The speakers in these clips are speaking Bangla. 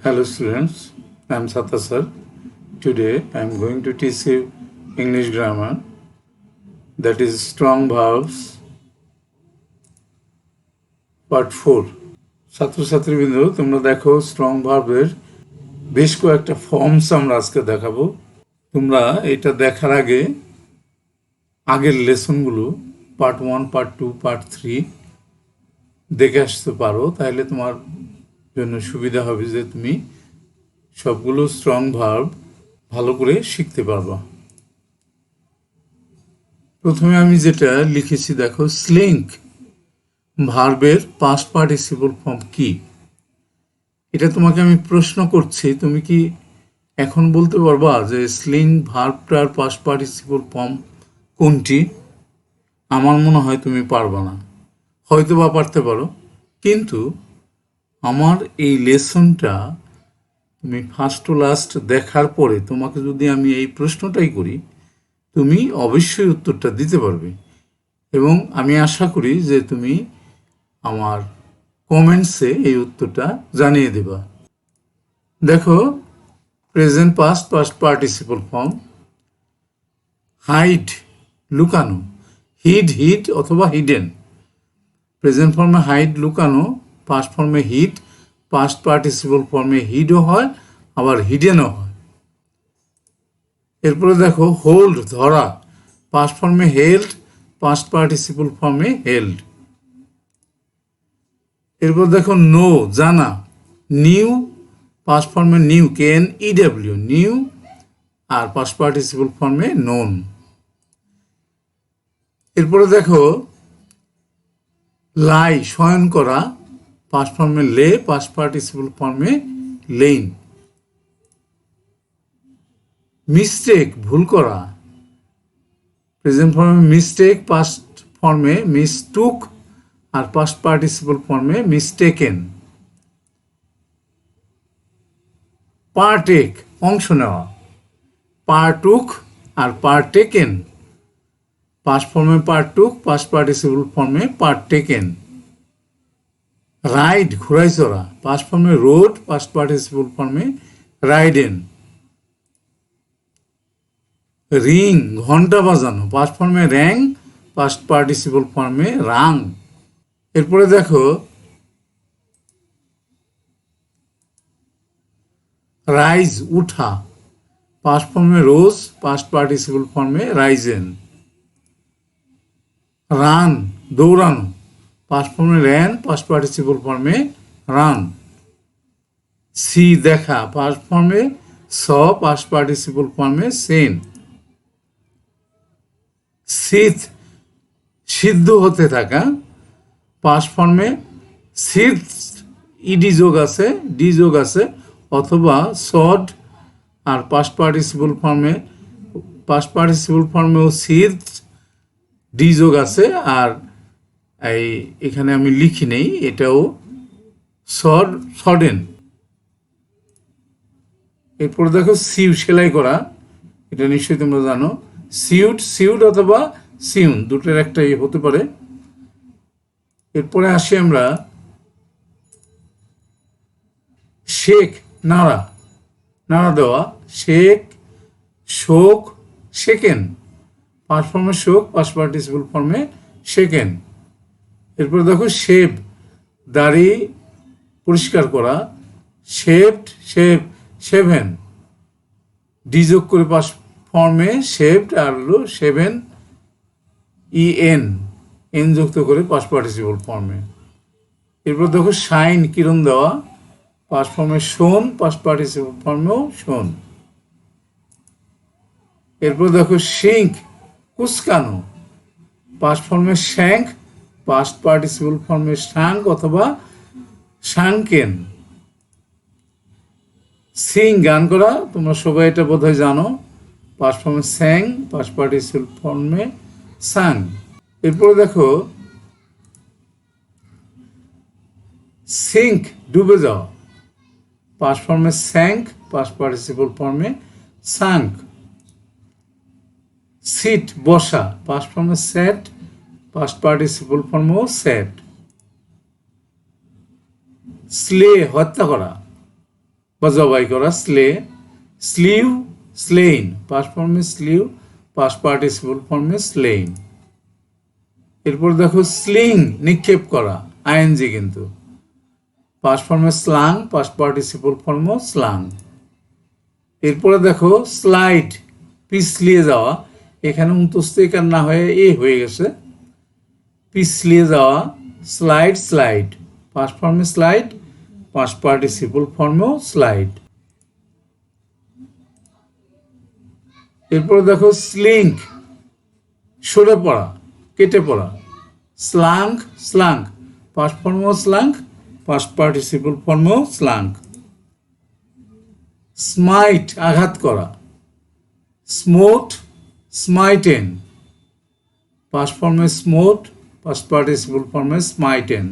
Hello students, I am Satta sir. Today I am going to teach you English grammar, that is strong verbs part 4. ছাত্রছাত্রীবৃন্দ, তোমরা দেখো স্ট্রং ভার্বের বেশ কয়েকটা ফর্মস আমরা আজকে দেখাবো। তোমরা এটা দেখার আগে আগের লেসনগুলো পার্ট 1, পার্ট 2, পার্ট 3 দেখে আসতে পারো, তাহলে তোমার জন্য সুবিধা হবে যে তুমি সবগুলো স্ট্রং ভার্ব ভালো করে শিখতে পারবা। প্রথমে আমি যেটা লিখেছি দেখো, স্লিঙ্ক ভার্বের পাস্ট পার্টিসিপল ফর্ম কি? এটা তোমাকে আমি প্রশ্ন করছি, তুমি কি এখন বলতে পারবা যে স্লিং ভার্বটার পাস্ট পার্টিসিপল ফর্ম কোনটি? আমার মনে হয় তুমি পারবা না, হয়তো বা পারতে পারো, কিন্তু আমার এই লেসনটা তুমি ফার্স্ট টু লাস্ট দেখার পরে তোমাকে যদি আমি এই প্রশ্নটাই করি, তুমি অবশ্যই উত্তরটা দিতে পারবে এবং আমি আশা করি যে তুমি আমার কমেন্টসে এই উত্তরটা জানিয়ে দেবা। দেখো, present past participle form, hide লুকানো, হিড অথবা হিডেন। প্রেজেন্ট ফর্মে হাইড লুকানো, পাস্ট ফর্মে হিড, পাস্ট পার্টিসিপল ফর্মে হিডও হয় আবার হিডেনও হয়। এরপরে দেখো, হোল্ড ধরা, পাস্ট ফর্মে হেল্ড, পাস্ট পার্টিসিপল ফর্মে হেল্ড। এরপর দেখো, নো জানা, নিউ, পাস্ট ফর্মে নিউ, KNEW নিউ, আর পাস্ট পার্টিসিপল ফর্মে নোন। এরপরে দেখো, লাই শয়ন করা, পাস্ট ফর্মে লে, পাস্ট পার্টিসিপল ফর্মে লেইন। মিস্টেক ভুল করা, প্রেজেন্ট ফর্মে মিস্টেক, পাস্ট ফর্মে মিসটুক, আর পাস্ট পার্টিসিপল ফর্মে মিস্টেকেন। পার্টেক অংশ নেওয়া, পার্টুক আর পার্টেকেন, পাস্ট ফর্মে পার্টুক, পাস্ট পার্টিসিপল ফর্মে পার্টেকেন। রাইড ঘোড়ায় চড়া, পাস্ট ফর্মে রোড, পাস্ট পার্টিসিপল ফর্মে রাইডেন। রিং ঘন্টা বাজানো, পাস্ট ফর্মে র্যাং, পাস্ট পার্টিসিপল ফর্মে রাং। এরপরে দেখো, রাইজ উঠা, পাস্ট ফর্মে রোজ, পাস্ট পার্টিসিপল ফর্মে রাইজেন। রান দৌড়ানো, পাস্ট ফর্মে র্যান, পাস্ট পার্টিসিপল ফর্মে রান। সি দেখা, পাস্ট ফর্মে স, পাস্ট পার্টিসিপল ফর্মে সেন। সিথ সিদ্ধ হতে থাকা, পাস্ট ফর্মে সিথ, ইডি যোগ আছে, ডি যোগ আছে, অথবা সড, আর পাস্ট পার্টিসিপল ফর্মেও সিথ, ডি যোগ আছে, আর এখানে আমি লিখি নেই, এটাও সডেন। এরপর দেখো, সিউ সেলাই করা, এটা নিশ্চয়ই তোমরা জানো, সিউট অথবা সিউন, দুটোর একটাই হতে পারে। এরপরে আসি আমরা, শেক নাড়া দেওয়া, শেক, শোক, শেকেন, পাস্ট ফর্মে শোক, পাস্ট পার্টিসিপল ফর্মে শেকেন। এরপর দেখো, শেভ দাড়ি পরিষ্কার করা, শেভড, শেভেন, ডি যোগ করে পাস্ট ফর্মে শেভড, আর হলো শেভেন, এন যুক্ত করে পাস্ট পার্টিসিপল ফর্মে। এরপর দেখো, শাইন কিরণ দেওয়া, পাস্ট ফর্মে শোন, পাস্ট পার্টিসিপল ফর্মেও শোন। এরপর দেখো, শিঙ্ক কুচকানো, পাস্ট ফর্মে শ্যাঙ্ক, পাস্ট পার্টিসিপল ফর্মে শাঙ্ক অথবা শাঙ্কেন। সিং গান করা, তোমরা সবাই এটা বোধহয় জানো, পাস্ট ফর্মে স্যাং, পাস্ট পার্টিসিপল ফর্মে সাং। এরপরে দেখো, সিঙ্ক ডুবে যাওয়া, পাস্ট ফর্মে স্যাঙ্ক, পাস্ট পার্টিসিপল ফর্মে সাঙ্ক। সিট বসা, পাস্ট ফর্মে স্যাট, পাস্ট পার্টিসিপল ফর্মেও স্যাট। স্লে হত্যা করা, বা জবাই করা, স্লে। স্লিউ, স্লেইন, পাস্ট ফর্মে স্লিউ, পাস্ট পার্টিসিপল ফর্মে স্লেইন। এরপর দেখো স্লিং, নিক্ষেপ করা, আইএনজি কিন্তু। পাস্ট ফর্মে slung, past participle form slung. এরপরে দেখো স্লাইড, পিছলিয়ে যাওয়া, এখানে উন্তস্তিকার না হয়ে হয়ে গেছে, পিছলিয়ে যাওয়া, স্লাইড, স্লাইড, পাস্ট ফর্মে স্লাইড, পাস্ট পার্টিসিপল ফর্মেও স্লাইড। এরপরে দেখো স্লিঙ্ক, সরে পড়া, কেটে পড়া। স্লাং, স্লাং, পাস্ট ফর্মেও স্লাং, পাস্ট পার্টিসিপল ফর্মেও স্লাং। স্মাইট, আঘাত করা। স্মোট, স্মাইটেন, পাস্ট ফর্মে স্মোট, পাস্ট পার্টিসিপল ফর্মে স্মাইটেন।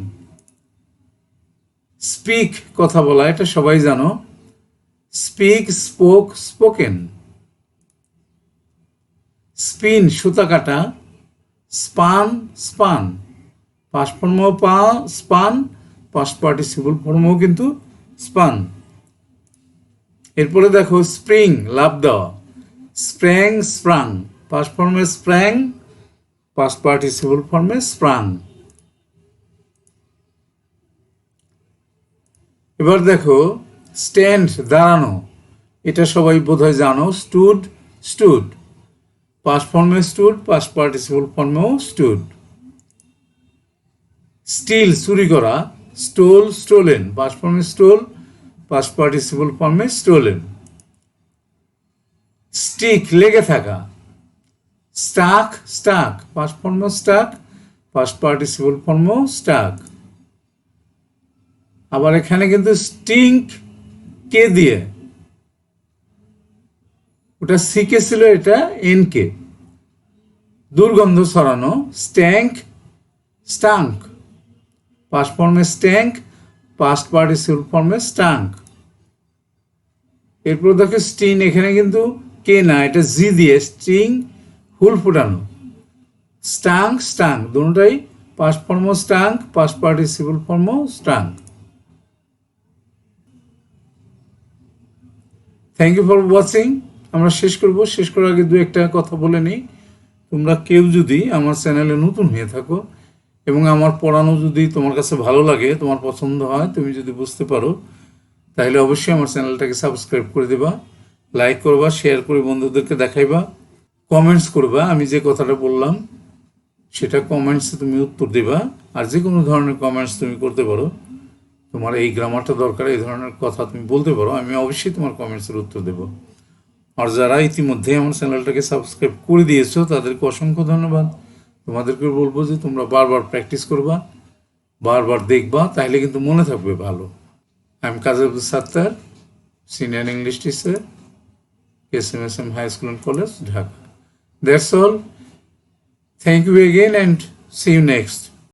স্পিক, কথা বলা, এটা সবাই জানো। Speak, spoke, spoken. স্পিন, সুতা কাটা। স্পান, স্পান, পাস্ট ফর্মও স্পান, পাস্ট পার্টিসিপল ফর্মও কিন্তু স্পান। এরপরে দেখো স্প্রিং, লাফ দেওয়া। স্প্র্যাং, স্প্রাং, পাস্ট ফর্মে স্প্র্যাং, পাস্ট পার্টিসিপল ফর্মে স্প্রাং। এবার দেখো স্ট্যান্ড, দাঁড়ানো, এটা সবাই বোধহয় জানো। স্টুড, স্টুড, পাস্ট ফর্মে স্টুড, পাস্ট পার্টিসিপল ফর্মেও স্টুড। স্টিল, চুরি করা। স্টোল, স্টোলেন, পাস্ট ফর্মে স্টোল, পাস্ট পার্টিসিপল ফর্মে স্টোলেন। স্টিক, লেগে থাকা। স্টাক, স্টাক, পাস্ট ফর্মে স্টাক, পাস্ট পার্টিসিপল ফর্মেও স্টাক। আবার এখানে কিন্তু স্টিঙ্ক, কে দিয়ে, ওটা সিকে ছিল, এটা এনকে। দুর্গন্ধ ছড়ানো। স্ট্যাঙ্ক, স্টাঙ্ক, পাস্ট ফর্মে স্ট্যাঙ্ক, পাস্ট পার্টিসিপল ফর্মে স্টাঙ্ক। এরপর দেখো স্টিং, এখানে কিন্তু কে না, এটা জি দিয়ে, স্টিং, হুল ফুটানো। স্টাঙ্ক, স্টাঙ্ক, দুটোটাই past form stung, past participle form stung. Thank you for watching. আমরা শেষ করব, শেষ করার আগে দু একটা কথা বলে নিই। তোমরা কেউ যদি আমার চ্যানেলে নতুন হয়ে থাকো এবং আমার পড়ানো যদি তোমার কাছে ভালো লাগে, তোমার পছন্দ হয়, তুমি যদি বুঝতে পারো, তাহলে অবশ্যই আমার চ্যানেলটাকে সাবস্ক্রাইব করে দেবা, লাইক করবা, শেয়ার করে বন্ধুদেরকে দেখাইবা, কমেন্টস করবা। আমি যে কথাটা বললাম সেটা কমেন্টসে তুমি উত্তর দেবা। আর যে কোনো ধরনের কমেন্টস তুমি করতে পারো, তোমার এই গ্রামারটা দরকার, এই ধরনের কথা তুমি বলতে পারো, আমি অবশ্যই তোমার কমেন্টসের উত্তর দেব। আর যারা ইতিমধ্যে আমার চ্যানেলটাকে সাবস্ক্রাইব করে দিয়েছো তাদেরকে অসংখ্য ধন্যবাদ। তোমাদেরকে বলবো যে তোমরা বারবার প্র্যাকটিস করবা, বারবার দেখবা, তাহলে কিন্তু মনে থাকবে ভালো। I am Kazi Abdul Sattar, senior English teacher, KSMSM High School and College, Dhaka. That's all. Thank you again and see you next.